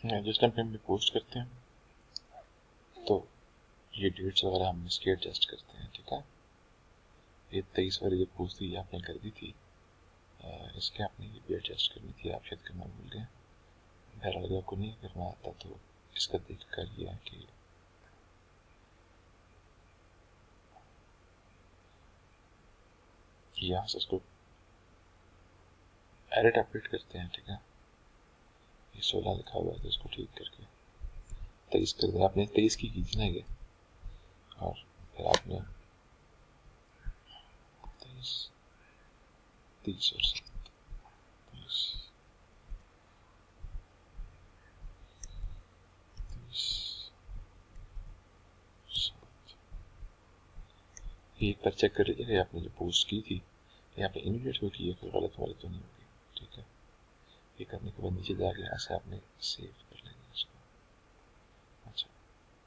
जिस टाइम पे हम पोस्ट करते हैं तो ये डेट्स वगैरह हम इसके एडजस्ट करते हैं, ठीक है। ये 23 वाली जो पोस्ट थी आपने कर दी थी, इसके आपने ये भी एडजस्ट करनी थी, आप शायद करना भूल गए। बहरहाल अगर आपको नहीं करना आता तो इसका देख कर ये है कि यहाँ से इसको एडिट अपडेट करते हैं, ठीक है। ये 16 लिखा हुआ है तो इसको ठीक करके 23 कर दिया। आपने 23 की थी ना ये, और फिर आपने 23, 30 और 30, 30, एक बार चेक कर लीजिएगा आपने जो पोस्ट की थी यहाँ पे इमीडिएट को की है, फिर गलत वाले तो नहीं होगी, ठीक है। ये करने के बाद नीचे जाके यहाँ से आपने सेव कर लेंगे इसको। अच्छा,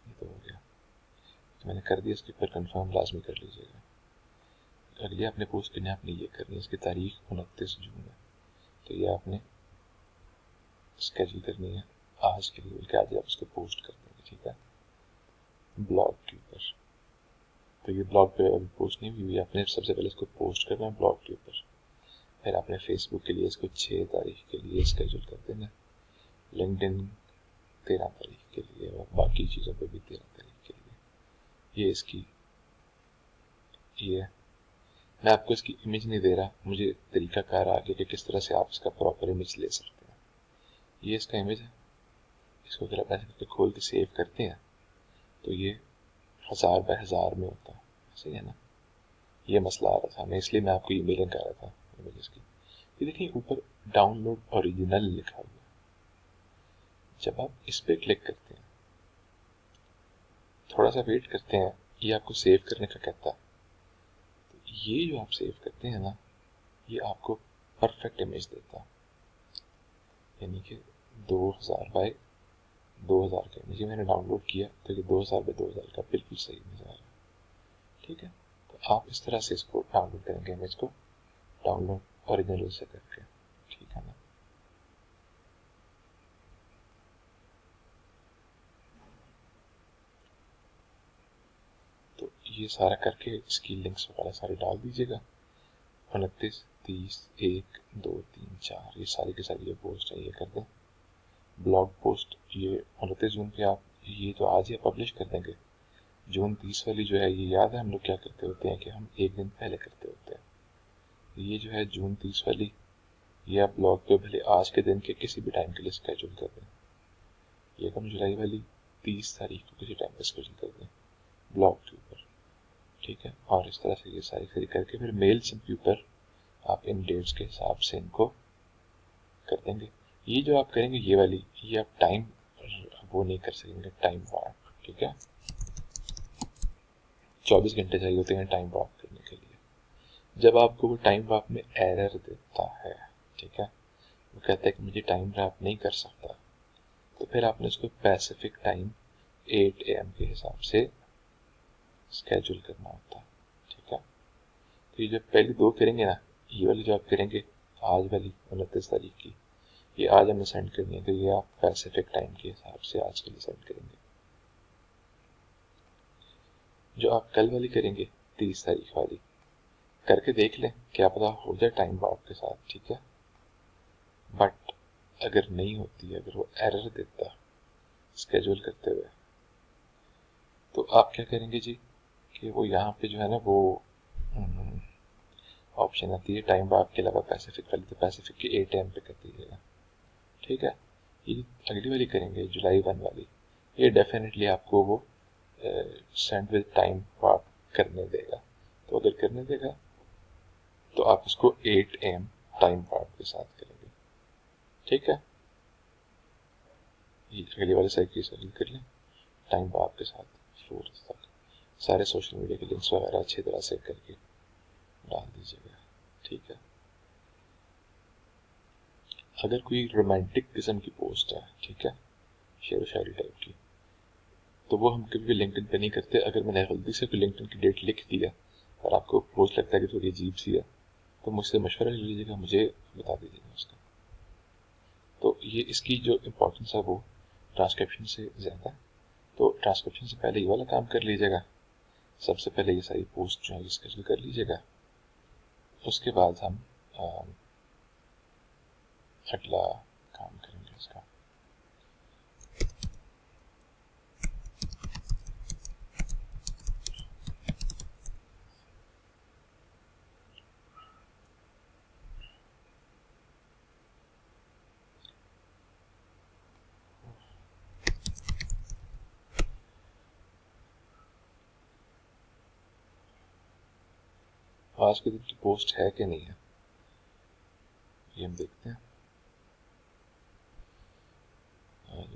ये तो हो गया, तो मैंने कर दिया। इसके ऊपर कंफर्म लाजमी कर लीजिएगा। अगली आपने पोस्ट करनी है, आपने ये करनी है, इसकी तारीख 29 जून है, तो ये आपने स्केड्यूल करनी है आज के लिए, बल्कि आज आप उसको पोस्ट कर देंगे, ठीक है, ब्लॉग के ऊपर। तो ये ब्लॉग पे अभी पोस्ट नहीं हुई, आपने सबसे पहले इसको पोस्ट करना है ब्लॉग के ऊपर। फिर आपने फेसबुक के लिए इसको 6 तारीख के लिए स्केड्यूल कर देना, लिंक्डइन 13 तारीख के लिए, और बाकी चीज़ों पे भी 13 तारीख के लिए। ये इसकी ये मैं आपको इसकी इमेज नहीं दे रहा, मुझे तरीका कार आगे कि किस तरह से आप इसका प्रॉपर इमेज ले सकते हैं। ये इसका इमेज है, इसको अगर आप ऐसे करके खोल के सेव करते हैं तो ये 1000 बाय 1000 में होता है, सही है ना। ये मसला आ रहा था, मैं इसलिए मैं आपको ईमेल कर रहा था इमेजेस की। ये देखिए ऊपर डाउनलोड ओरिजिनल लिखा हुआ है, जब आप इस पे क्लिक करते हैं, थोड़ा सा वेट करते हैं, ये आपको सेव करने का कहता है। तो ये जो आप सेव करते हैं ना, ये आपको परफेक्ट इमेज देता है, यानी कि 2000 बाय 2000 का इमेज मैंने डाउनलोड किया तो ये 2000 बाय 2000 का बिल्कुल सही इमेज आ रहा है, ठीक है। तो आप इस तरह से इसको डाउनलोड करेंगे, इमेज को डाउनलोड ओरिजिनल से करके, ठीक है ना। तो ये सारा करके इसकी लिंक्स वगैरह सारी डाल दीजिएगा। 29, 30, 1, 2, 3, 4 ये सारी की सारी जो पोस्ट है ये कर दें। ब्लॉग पोस्ट ये 29 जून पे आप ये तो आज ही पब्लिश कर देंगे। जून 30 वाली जो है ये याद है हम लोग क्या करते होते हैं कि हम एक दिन पहले करते होते हैं। ये जो है जून 30 वाली, ये आप ब्लॉग पे भले आज के दिन के किसी भी टाइम के लिए स्केड्यूल कर दें। ये कम जुलाई वाली 30 तारीख को किसी टाइम पे स्केड्यूल कर दें ब्लॉग के ऊपर, ठीक है। और इस तरह से ये सारी करके फिर मेल सिम के ऊपर आप इन डेट्स के हिसाब से इनको कर देंगे। ये जो आप करेंगे ये वाली, ये आप टाइम वो नहीं कर सकेंगे, टाइम वार्प, ठीक है। 24 घंटे चाहिए होते हैं टाइम वार्प करने के लिए। जब आपको वो टाइम वार्प में एरर देता है, ठीक है, वो कहता है कि मुझे टाइम वार्प नहीं कर सकता, तो फिर आपने उसको पैसिफिक टाइम 8 AM के हिसाब से स्केड्यूल करना होता है, ठीक है। तो ये जो पहली दो करेंगे ना, ये वाली जो आप करेंगे आज वाली 29 तारीख की, ये आज हमें सेंड करनी है, तो ये आप पैसिफिक टाइम के हिसाब से आज के लिए सेंड करेंगे। जो आप कल वाली करेंगे 30 तारीख वाली, करके देख लें, क्या पता हो जाए टाइम वार्प के साथ, ठीक है। बट अगर नहीं होती है, अगर वो एरर देता स्केड्यूल करते हुए, तो आप क्या करेंगे जी कि वो यहाँ पे जो है ना वो ऑप्शन आती है टाइम वार्प के अलावा पैसिफिक वाली, तो पैसिफिक के 8 AM पे कर दीजिएगा, ठीक है। ये अगली वाली करेंगे जुलाई 1 वाली, ये डेफिनेटली आपको वो सेंड विद टाइम वार्प करने देगा। तो अगर करने देगा तो आप इसको 8 AM टाइम वार्प के साथ करेंगे, ठीक है। ये अगली वाली साइकिल कर लें टाइम वार्प के साथ 4 तक। सारे सोशल मीडिया के लिंक्स वगैरह अच्छी तरह से करके डाल दीजिएगा, ठीक है। अगर कोई रोमांटिक किस्म की पोस्ट है, ठीक है, शेर शायरी टाइप की, तो वो हम कभी भी लिंक्डइन पे नहीं करते। अगर मैंने गलती से कोई लिंक्डइन की डेट लिख दिया और आपको पोस्ट लगता है कि थोड़ी अजीब सी है, तो मुझसे मशवरा ले लीजिएगा, मुझे बता दीजिएगा उसका। तो ये इसकी जो इम्पोर्टेंस है वो ट्रांसक्रिप्शन से ज़्यादा। तो ट्रांसक्रिप्शन से पहले ये वाला काम कर लीजिएगा, सबसे पहले ये सारी पोस्ट जो है स्केड्यूल कर लीजिएगा। उसके बाद हम अगला काम करेंगे इसका। आज के दिन की पोस्ट है कि नहीं है ये हम देखते हैं।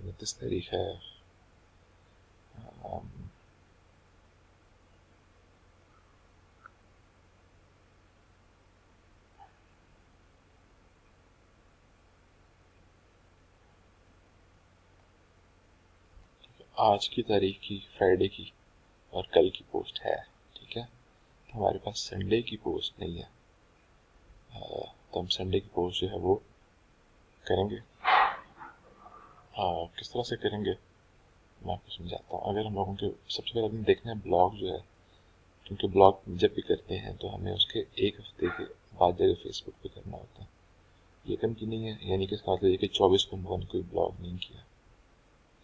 29 तारीख है। आज की तारीख की, फ्राइडे की और कल की पोस्ट है, ठीक है। तो हमारे पास संडे की पोस्ट नहीं है, तो हम संडे की पोस्ट जो है वो करेंगे। किस तरह से करेंगे मैं आपको समझाता हूँ। अगर हम लोगों के सबसे पहले हमें देखना है ब्लॉग जो है, क्योंकि ब्लॉग जब भी करते हैं तो हमें उसके एक हफ्ते के बाद जगह फेसबुक पे करना होता है। ये कम की नहीं है, यानी कि इसका मतलब ये कि 24 को हमने कोई ब्लॉग नहीं किया,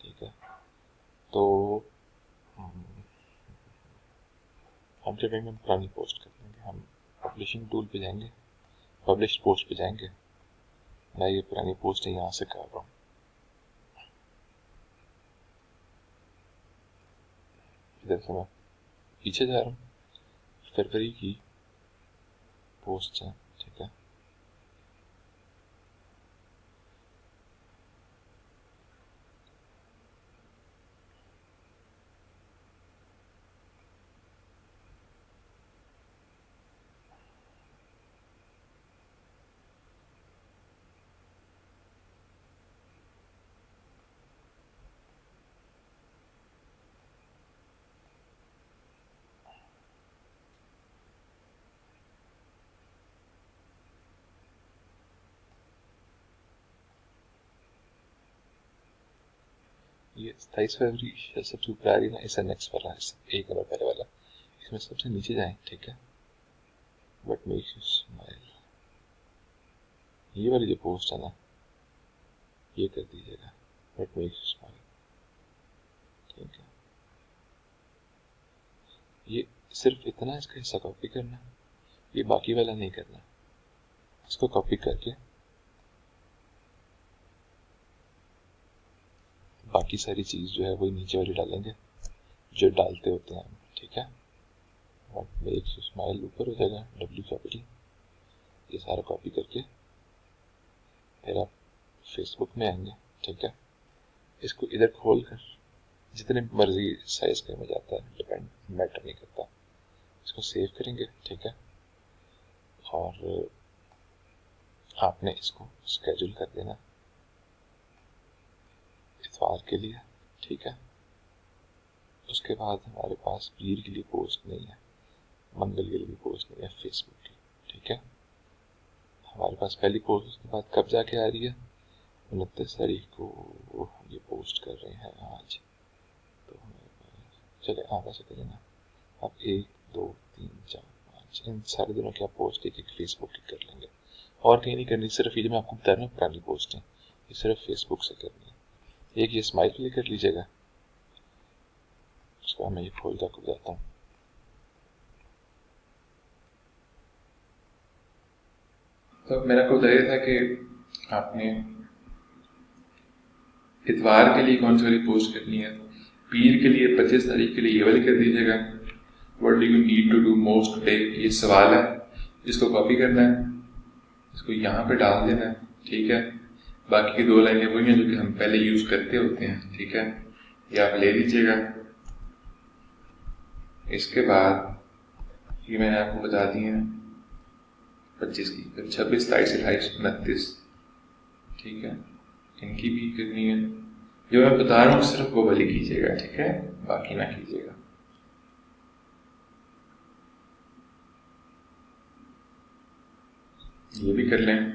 ठीक है। तो हम क्या करेंगे, हम पुरानी पोस्ट कर लेंगे। हम पब्लिशिंग टूल पे जाएंगे, पब्लिश पोस्ट पे जाएंगे। मैं ये पुरानी पोस्ट है यहाँ से कर रहा हूँ। इधर से मैं पीछे जा रहा हूँ, फरवरी की पोस्ट है, ठीक है। ये 27 फरवरी सबसे ऊपर आ रही है ना, इससे नेक्स्ट वाला, एक नंबर पहले वाला, इसमें सबसे नीचे जाएं, ठीक है। बट मेक यू स्माइल, ये वाली जो पोस्ट है ना, ये कर दीजिएगा, बट मेक यू स्माइल, ठीक है। ये सिर्फ इतना इसका हिस्सा कॉपी करना, ये बाकी वाला नहीं करना। इसको कॉपी करके बाकी सारी चीज़ जो है वही नीचे वाली डालेंगे जो डालते होते हैं हम, ठीक है। और मेक यू स्माइल ऊपर हो जाएगा, W कैपिटल, ये सारा कॉपी करके फिर आप फेसबुक में आएंगे, ठीक है। इसको इधर खोल कर जितने मर्जी साइज का में जाता है, डिपेंड, मैटर नहीं करता। इसको सेव करेंगे, ठीक है। और आपने इसको स्केड्यूल कर देना इतवार के लिए, ठीक है। उसके बाद हमारे पास पीर के लिए पोस्ट नहीं है, मंगल के लिए भी पोस्ट नहीं है फेसबुक की, ठीक है। हमारे पास पहली पोस्ट उसके बाद कब जाके आ रही है, 29 तारीख को ये पोस्ट कर रहे हैं आज। तो चले आगे से करें ना, आप 1 2 3 4 5 इन सारे दिनों की आप पोस्ट एक फेसबुक की कर लेंगे, और कहीं नहीं करनी। सिर्फ ये जो मैं आपको बता रहा हूँ पुरानी पोस्ट है, ये सिर्फ फेसबुक से करनी है। एक ये स्माइल के लिए कर लीजिएगा, उसका मैं ये खोल कर बताता हूँ। तो मेरा को ये था कि आपने इतवार के लिए कौन सी वाली पोस्ट करनी है। पीर के लिए 25 तारीख के लिए ये वाली कर दीजिएगा, what do you need to do most today, ये सवाल है। इसको कॉपी करना है, इसको यहाँ पे डाल देना है, ठीक है। बाकी की 2 लाइनें वही हैं जो कि हम पहले यूज करते होते हैं, ठीक है। ये आप ले लीजिएगा। इसके बाद ये मैंने आपको बता दी है 25 की, फिर 26 27 28 29, ठीक है। इनकी भी करनी है। जो मैं बता रहा हूँ सिर्फ वो वाली कीजिएगा, ठीक है, बाकी ना कीजिएगा। ये भी कर लें।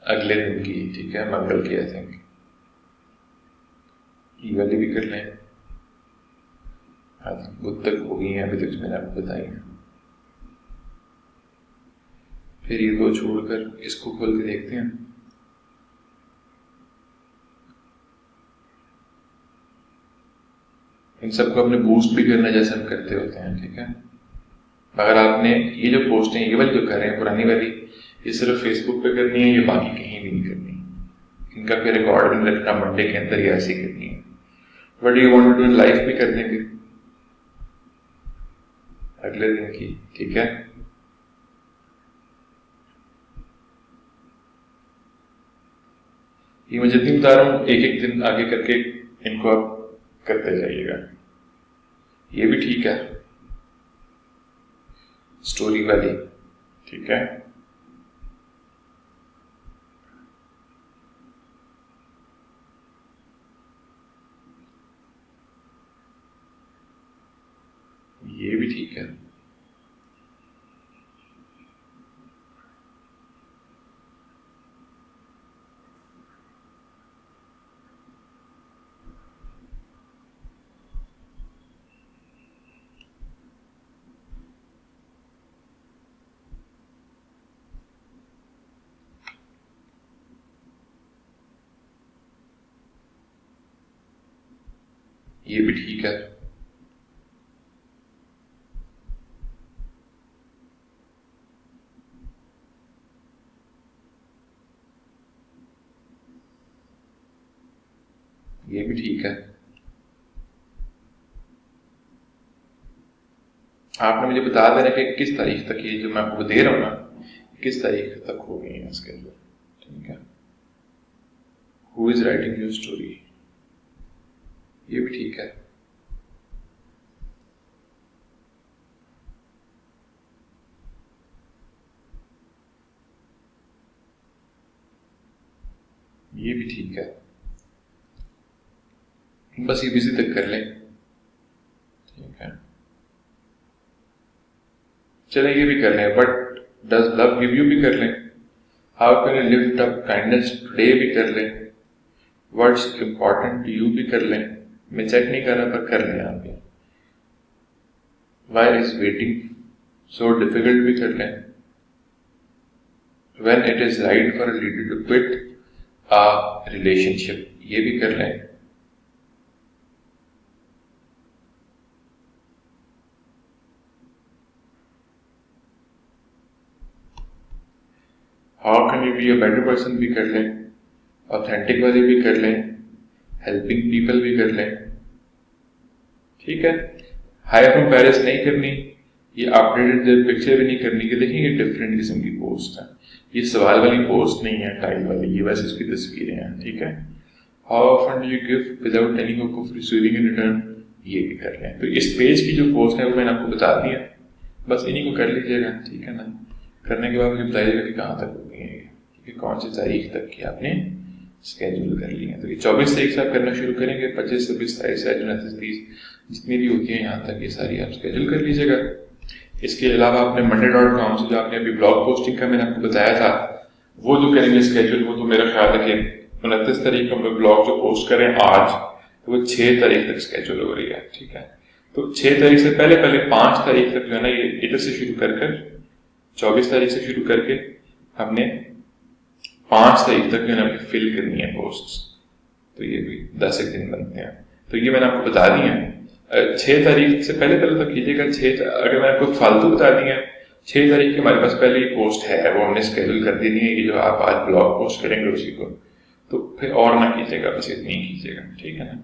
अगले दिन की, ठीक है, मंगल की आई थिंक। ये वाली भी कर लें, बुध तक हो गई है अभी तक जो मैंने आपको बताई है। फिर ये दो छोड़कर इसको खोल के देखते हैं। इन सबको अपने बूस्ट भी करना जैसे हम करते होते हैं, ठीक है। अगर आपने ये जो पोस्ट है ये वाली जो कर रहे हैं पुरानी वाली, ये सिर्फ फेसबुक पे करनी है, ये बाकी कहीं भी नहीं करनी। इनका फिर रिकॉर्ड भी रखना मंडे के अंदर, ये ऐसी करनी है। But you want to do life भी कर देंगे अगले दिन की, ठीक है। ये मैं जितनी बता रहा हूं एक एक दिन आगे करके इनको आप करते जाइएगा। ये भी ठीक है स्टोरी वाली, ठीक है। ये भी ठीक है। ये भी ठीक है। ये भी ठीक है। आपने मुझे बता देना कि किस तारीख तक ये जो मैं आपको दे रहा हूं ना, किस तारीख तक हो गई है इसके अंदर, ठीक है। Who is writing your story, ये भी ठीक है। ये भी ठीक है। बस ये बिजी तक कर लें, ठीक है। चले ये भी कर लें, but does love give you भी कर लें। How can you lift up kindness today भी कर लें। व्हाट्स इंपॉर्टेंट टू यू भी कर लें। मैं चेक नहीं कर रहा पर कर लें आप। Why is waiting so difficult भी कर लें। When it is right for a leader to quit a relationship, ये भी कर लें। How can you be a better person भी कर लें। ऑथेंटिक वाली भी कर लें। हेल्पिंग पीपल भी कर लें, ठीक है। हाई फ्रॉम पेरिस नहीं करनी। ये अपडेटेड पिक्चर भी नहीं करनी कि देखेंगे डिफरेंट किस्म की पोस्ट है। ये सवाल वाली पोस्ट नहीं है, टाइल वाली, ये वैसे इसकी तस्वीरें हैं, ठीक है। How often do you give without any hope of receiving in return, ये भी कर लें। तो इस पेज की जो पोस्ट है वो मैंने आपको बता दी है, बस इन्हीं को कर लीजिएगा, ठीक है ना। करने के बाद मुझे बताइएगा कि कहाँ तक हो गई है, कि कौन सी तारीख तक की आपने स्केड्यूल कर ली है। तो ये 24 तारीख से आप करना शुरू करेंगे, 25, 26, 27, 29, 30 जितनी भी होती है यहाँ तक, ये सारी आप स्केड्यूल कर लीजिएगा। इसके अलावा आपने monday.com से जो आपने अभी ब्लॉग पोस्टिंग का मैंने आपको बताया था, वो जो करेंगे स्केड्यूल, वो तो मेरा ख्याल है कि 29 तारीख को हम ब्लॉग जो पोस्ट करें आज, तो वो 6 तारीख तक स्केड्यूल हो रही है, ठीक है। तो 6 तारीख से पहले 5 तारीख तक जो है ना, ये इधर से शुरू कर 24 तारीख से शुरू करके हमने 5 तारीख तक जो है ना फिल करनी है पोस्ट। तो ये भी 10 एक दिन बनते हैं। तो ये मैंने आपको बता दी है। 6 तारीख से पहले तो कीजिएगा। अगर मैंने आपको फालतू बता दी है, 6 तारीख की हमारे पास पहले ये पोस्ट है, वो हमने स्केड्यूल कर देनी है कि जो आप आज ब्लॉग पोस्ट करेंगे उसी को, तो फिर और ना कीजिएगा, बस इतनी ही कीजिएगा, ठीक है ना।